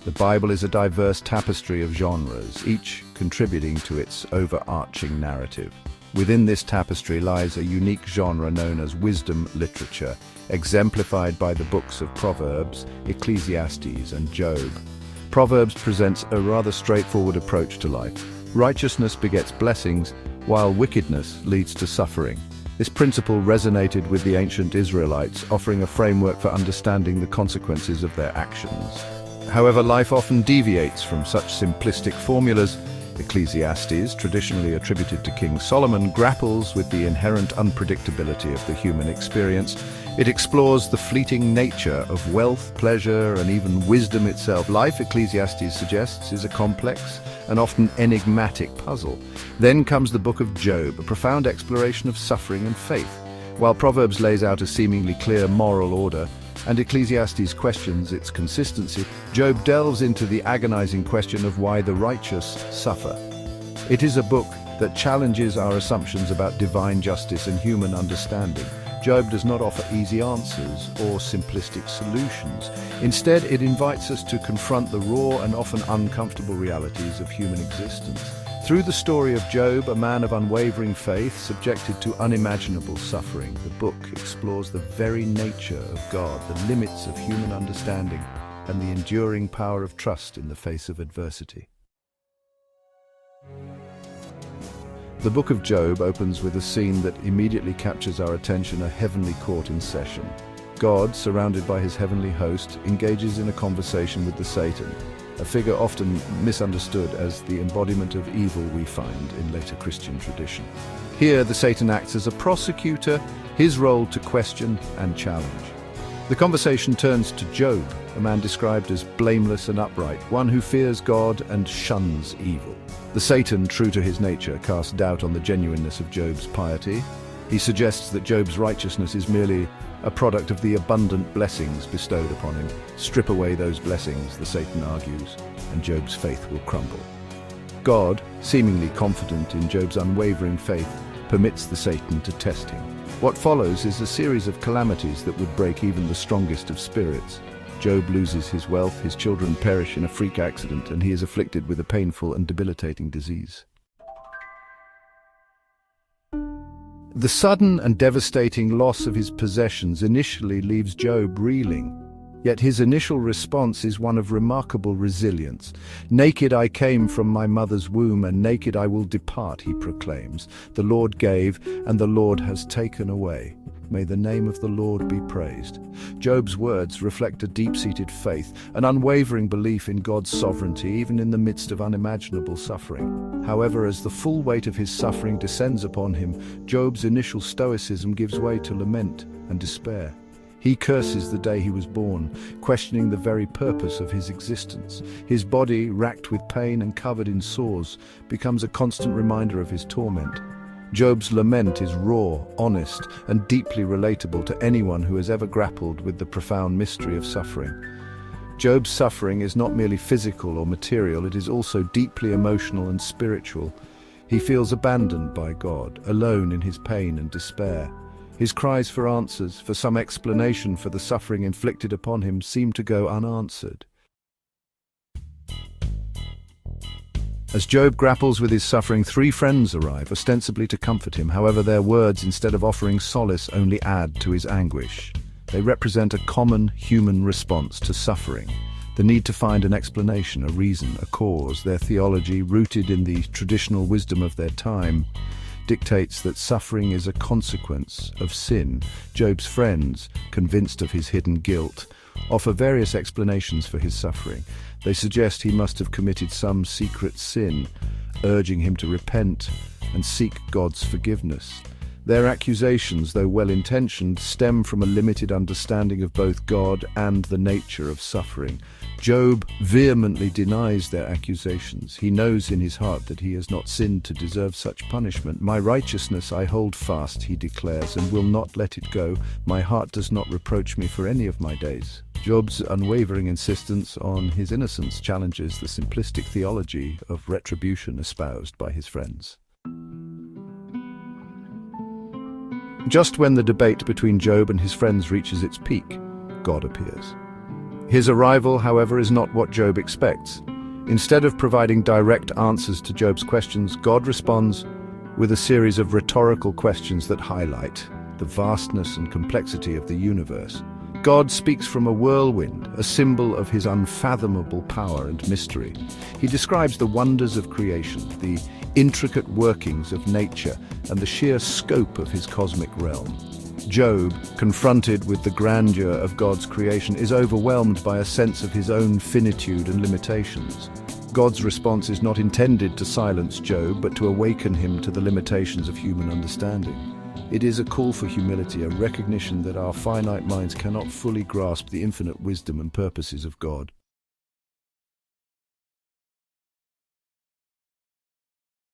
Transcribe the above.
The Bible is a diverse tapestry of genres, each contributing to its overarching narrative. Within this tapestry lies a unique genre known as wisdom literature, exemplified by the books of Proverbs, Ecclesiastes, and Job. Proverbs presents a rather straightforward approach to life. Righteousness begets blessings, while wickedness leads to suffering. This principle resonated with the ancient Israelites, offering a framework for understanding the consequences of their actions. However, life often deviates from such simplistic formulas. Ecclesiastes, traditionally attributed to King Solomon, grapples with the inherent unpredictability of the human experience. It explores the fleeting nature of wealth, pleasure, and even wisdom itself. Life, Ecclesiastes suggests, is a complex and often enigmatic puzzle. Then comes the book of Job, a profound exploration of suffering and faith. While Proverbs lays out a seemingly clear moral order, and Ecclesiastes questions its consistency, Job delves into the agonizing question of why the righteous suffer. It is a book that challenges our assumptions about divine justice and human understanding. Job does not offer easy answers or simplistic solutions. Instead, it invites us to confront the raw and often uncomfortable realities of human existence. Through the story of Job, a man of unwavering faith subjected to unimaginable suffering, the book explores the very nature of God, the limits of human understanding, and the enduring power of trust in the face of adversity. The book of Job opens with a scene that immediately captures our attention: a heavenly court in session. God, surrounded by his heavenly host, engages in a conversation with the Satan, a figure often misunderstood as the embodiment of evil we find in later Christian tradition. Here, the Satan acts as a prosecutor, his role to question and challenge. The conversation turns to Job, a man described as blameless and upright, one who fears God and shuns evil. The Satan, true to his nature, casts doubt on the genuineness of Job's piety. He suggests that Job's righteousness is merely a product of the abundant blessings bestowed upon him. Strip away those blessings, the Satan argues, and Job's faith will crumble. God, seemingly confident in Job's unwavering faith, permits the Satan to test him. What follows is a series of calamities that would break even the strongest of spirits. Job loses his wealth, his children perish in a freak accident, and he is afflicted with a painful and debilitating disease. The sudden and devastating loss of his possessions initially leaves Job reeling. Yet his initial response is one of remarkable resilience. "Naked I came from my mother's womb, and naked I will depart," he proclaims. "The Lord gave, and the Lord has taken away. May the name of the Lord be praised." Job's words reflect a deep-seated faith, an unwavering belief in God's sovereignty, even in the midst of unimaginable suffering. However, as the full weight of his suffering descends upon him, Job's initial stoicism gives way to lament and despair. He curses the day he was born, questioning the very purpose of his existence. His body, racked with pain and covered in sores, becomes a constant reminder of his torment. Job's lament is raw, honest, and deeply relatable to anyone who has ever grappled with the profound mystery of suffering. Job's suffering is not merely physical or material, it is also deeply emotional and spiritual. He feels abandoned by God, alone in his pain and despair. His cries for answers, for some explanation for the suffering inflicted upon him, seem to go unanswered. As Job grapples with his suffering, three friends arrive, ostensibly to comfort him. However, their words, instead of offering solace, only add to his anguish. They represent a common human response to suffering, the need to find an explanation, a reason, a cause. Their theology, rooted in the traditional wisdom of their time, dictates that suffering is a consequence of sin. Job's friends, convinced of his hidden guilt, offer various explanations for his suffering. They suggest he must have committed some secret sin, urging him to repent and seek God's forgiveness. Their accusations, though well-intentioned, stem from a limited understanding of both God and the nature of suffering. Job vehemently denies their accusations. He knows in his heart that he has not sinned to deserve such punishment. "My righteousness I hold fast," he declares, "and will not let it go. My heart does not reproach me for any of my days." Job's unwavering insistence on his innocence challenges the simplistic theology of retribution espoused by his friends. Just when the debate between Job and his friends reaches its peak, God appears. His arrival, however, is not what Job expects. Instead of providing direct answers to Job's questions, God responds with a series of rhetorical questions that highlight the vastness and complexity of the universe. God speaks from a whirlwind, a symbol of his unfathomable power and mystery. He describes the wonders of creation, the intricate workings of nature, and the sheer scope of his cosmic realm. Job, confronted with the grandeur of God's creation, is overwhelmed by a sense of his own finitude and limitations. God's response is not intended to silence Job, but to awaken him to the limitations of human understanding. It is a call for humility, a recognition that our finite minds cannot fully grasp the infinite wisdom and purposes of God.